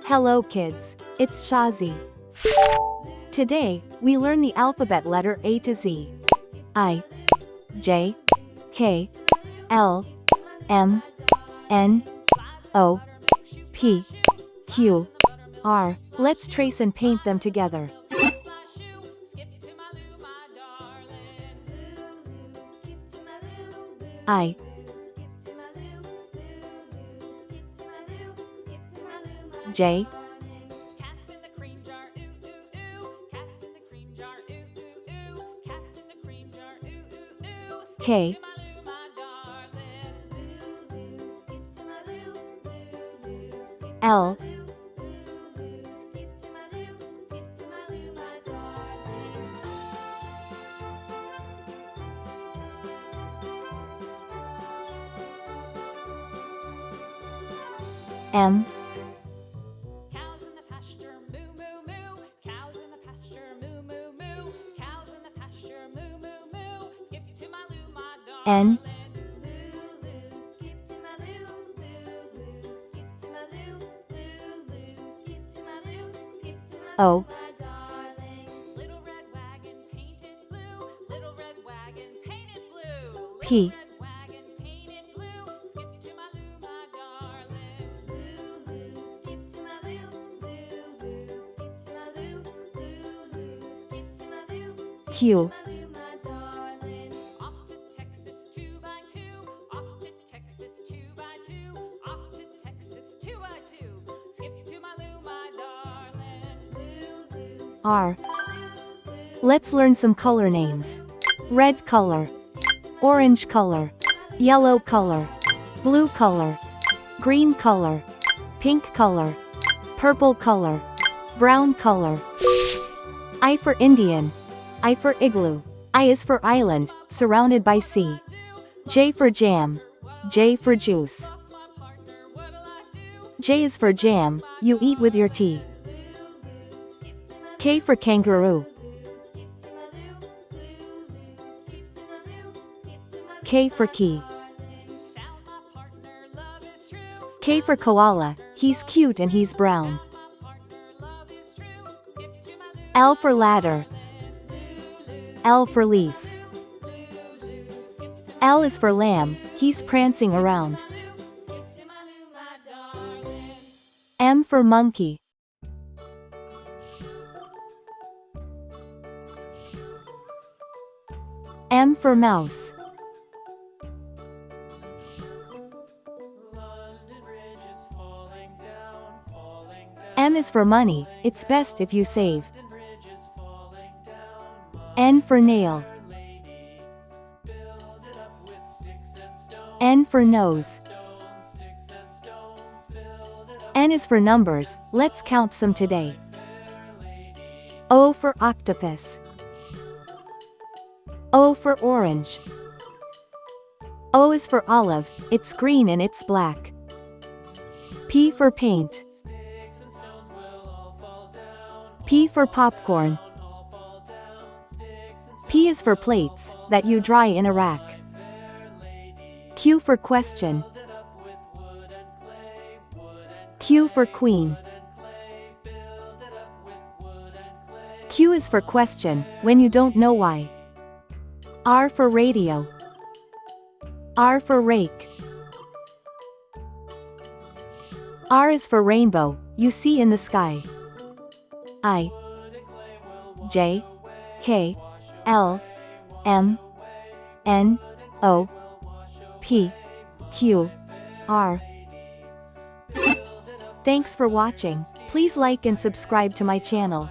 Hello kids, it's Shazi. Today, we learn the alphabet letter A to Z. I, J, K, L, M, N, O, P, Q, R. Let's trace and paint them together. I, J, K, L, M, Cows in the pasture, moo moo moo. Cows in the pasture, moo moo moo. Cows in the pasture, moo moo moo. Skip to my loo, my N, darling. Loo loo, skip to my loo. Loo loo, skip to my loo. Loo loo, skip to my loo. Skip to my O, loo, my darling. Little red wagon painted blue. Little red wagon painted blue. P, Red wagon painted blue. Skip to my loo, my darling. Loo loo, skip to my loo. Loo loo, skip to my loo. Loo loo, skip to my loo. Q, My loo, my darling. Off to Texas 2x2. Off to Texas 2x2. Off to Texas 2x2. Skip to my loo, my darling. Loo loo, R. Let's learn some color names. Red color, orange color, yellow color, blue color, green color, pink color, purple color, brown color. I for Indian. I for igloo. I is for island, surrounded by sea. J for jam. J for juice. J is for jam, you eat with your tea. K for kangaroo. K for key. K for koala, he's cute and he's brown. L for ladder. L for leaf. L is for lamb, he's prancing around. M for monkey. M for mouse. M is for money, it's best if you save. N for nail. N for nose. N is for numbers, let's count some today. O for octopus. O for orange. O is for olive, it's green and it's black. P for paint. P for popcorn. P is for plates, that you dry in a rack. Q for question. Q for queen. Q is for question, when you don't know why. R for radio. R for rake. R is for rainbow, you see in the sky. I, J, K, L, M, N, O, P, Q, R. Thanks for watching. Please like and subscribe to my channel.